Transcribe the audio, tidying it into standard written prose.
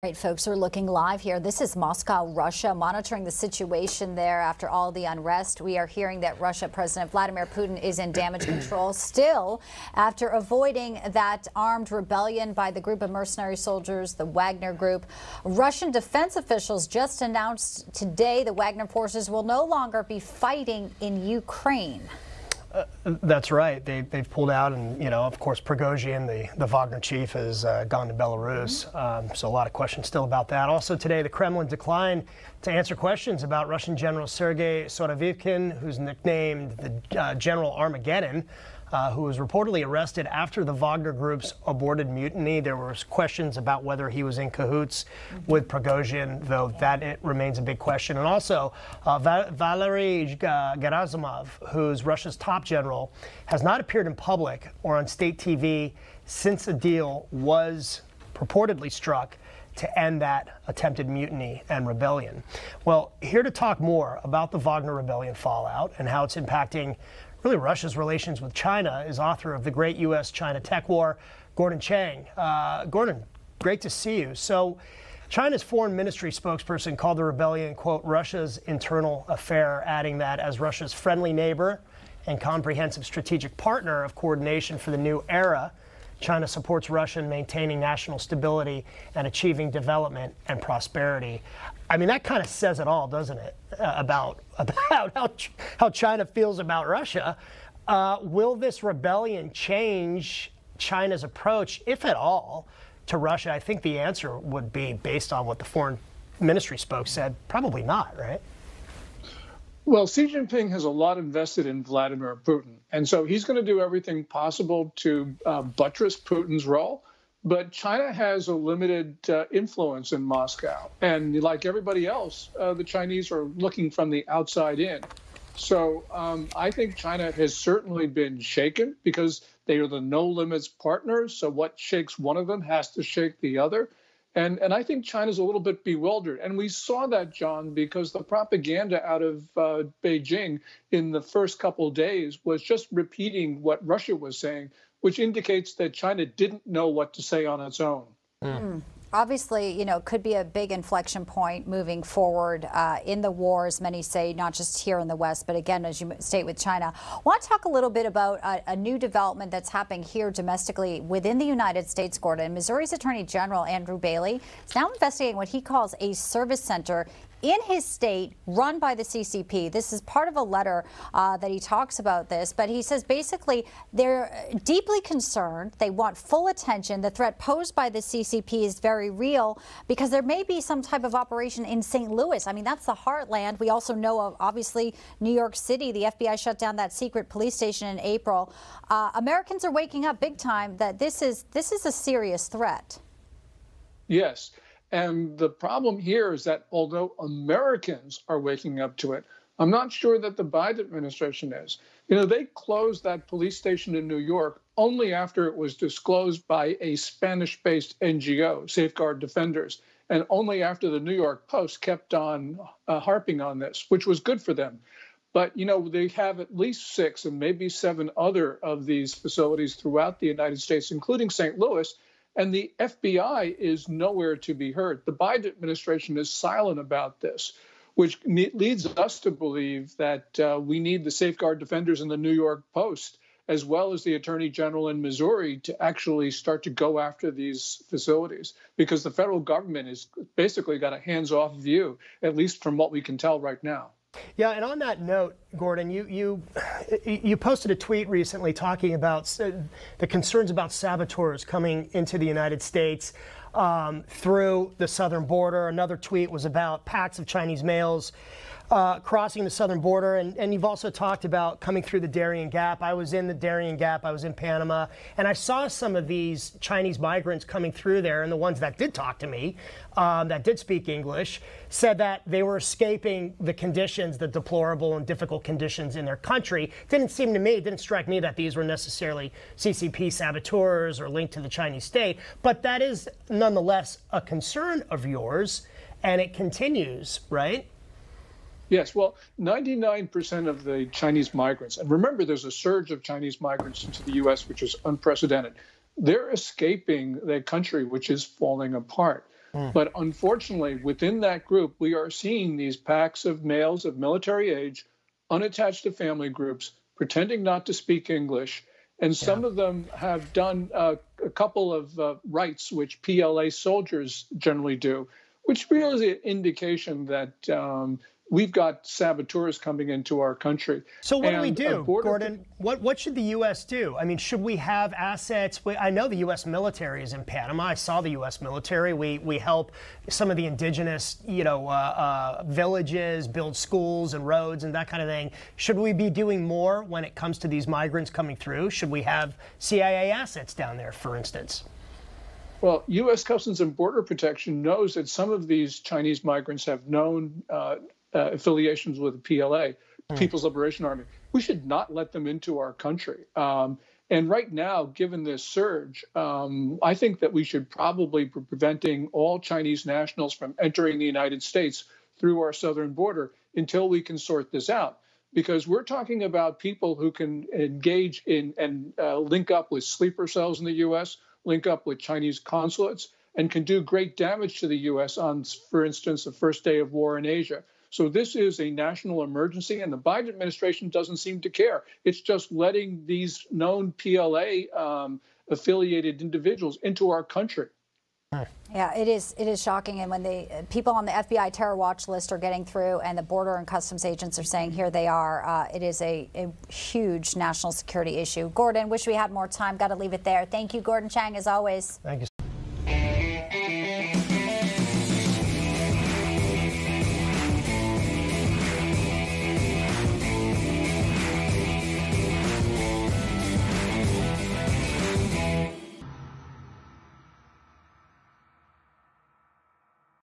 Right, folks, we're looking live here. This is Moscow, Russia, monitoring the situation there after all the unrest. We are hearing that Russia President Vladimir Putin is in damage control still after avoiding that armed rebellion by the group of mercenary soldiers, the Wagner Group. Russian defense officials just announced today the Wagner forces will no longer be fighting in Ukraine. That's right. They've pulled out, and of course, Prigozhin, the Wagner chief, has gone to Belarus. So a lot of questions still about that. Also today, the Kremlin declined to answer questions about Russian General Sergei Surovikin, who's nicknamed the General Armageddon, who was reportedly arrested after the Wagner Group's aborted mutiny. There were questions about whether he was in cahoots with Prigozhin, though it remains a big question. And also, Valery Gerasimov, who's Russia's top general, has not appeared in public or on state TV since a deal was purportedly struck to end that attempted mutiny and rebellion. Well, here to talk more about the Wagner rebellion fallout and how it's impacting really Russia's relations with China is author of The Great U.S.-China Tech War, Gordon Chang. Gordon, great to see you. So China's foreign ministry spokesperson called the rebellion, quote, Russia's internal affair, adding that as Russia's friendly neighbor and comprehensive strategic partner of coordination for the new era, China supports Russia in maintaining national stability and achieving development and prosperity. I mean, that kind of says it all, doesn't it, about how China feels about Russia. Will this rebellion change China's approach, if at all, to Russia? I think the answer would be, based on what the foreign ministry spoke said, probably not, right? Well, Xi Jinping has a lot invested in Vladimir Putin, and so he's going to do everything possible to buttress Putin's role. But China has a limited influence in Moscow, and like everybody else, the Chinese are looking from the outside in. So I think China has certainly been shaken because they are the no-limits partners. So what shakes one of them has to shake the other. And I think China's a little bit bewildered. And we saw that, John, because the propaganda out of Beijing in the first couple of days was just repeating what Russia was saying, which indicates that China didn't know what to say on its own. Obviously, it could be a big inflection point moving forward in the war, as many say, not just here in the West, but again, as you state with China. I want to talk a little bit about a new development that's happening here domestically within the United States, Gordon. Missouri's Attorney General Andrew Bailey is now investigating what he calls a service center in his state run by the CCP. This is part of a letter that he talks about this, but he says basically they're deeply concerned. They want full attention. The threat posed by the CCP is very real because there may be some type of operation in St. Louis. I mean, that's the heartland. We also know of, obviously, New York City. The FBI shut down that secret police station in April. Americans are waking up big time that this is a serious threat. Yes. And the problem here is that although Americans are waking up to it, I'm not sure that the Biden administration is. They closed that police station in New York only after it was disclosed by a Spanish-based NGO, Safeguard Defenders, and only after the New York Post kept on harping on this, which was good for them. But, they have at least 6 and maybe 7 other of these facilities throughout the United States, including St. Louis. And the FBI is nowhere to be heard. The Biden administration is silent about this, which leads us to believe that we need the Safeguard Defenders in the New York Post, as well as the Attorney General in Missouri, to actually start to go after these facilities, because the federal government has basically got a hands-off view, at least from what we can tell right now. Yeah, and on that note, Gordon, you posted a tweet recently talking about the concerns about saboteurs coming into the United States through the southern border. Another tweet was about packs of Chinese males crossing the southern border, and you've also talked about coming through the Darien Gap. I was in the Darien Gap, I was in Panama, and I saw some of these Chinese migrants coming through there, and the ones that did talk to me, that did speak English, said that they were escaping the conditions, the deplorable and difficult conditions in their country. Didn't strike me that these were necessarily CCP saboteurs or linked to the Chinese state, but that is nonetheless a concern of yours, and it continues, right? Yes, well, 99% of the Chinese migrants, and remember there's a surge of Chinese migrants into the U.S., which is unprecedented. They're escaping their country, which is falling apart. But unfortunately, within that group, we are seeing these packs of males of military age, unattached to family groups, pretending not to speak English. And some of them have done a couple of rites, which PLA soldiers generally do, which really is an indication that we've got saboteurs coming into our country. So what do we do, Gordon? What should the U.S. do? I mean, should we have assets? I know the U.S. military is in Panama. I saw the U.S. military. We help some of the indigenous, villages build schools and roads and that kind of thing. Should we be doing more when it comes to these migrants coming through? Should we have CIA assets down there, for instance? Well, U.S. Customs and Border Protection knows that some of these Chinese migrants have known affiliations with the PLA, People's Liberation Army. We should not let them into our country. And right now, given this surge, I think that we should probably be preventing all Chinese nationals from entering the United States through our southern border until we can sort this out. Because we're talking about people who can engage in and link up with sleeper cells in the U.S., link up with Chinese consulates, and can do great damage to the U.S. on, for instance, the first day of war in Asia. So this is a national emergency, and the Biden administration doesn't seem to care. It's just letting these known PLA-affiliated individuals into our country. Yeah, it is shocking. And when the people on the FBI terror watch list are getting through and the border and customs agents are saying here they are, it is a huge national security issue. Gordon, wish we had more time. Got to leave it there. Thank you, Gordon Chang, as always. Thank you.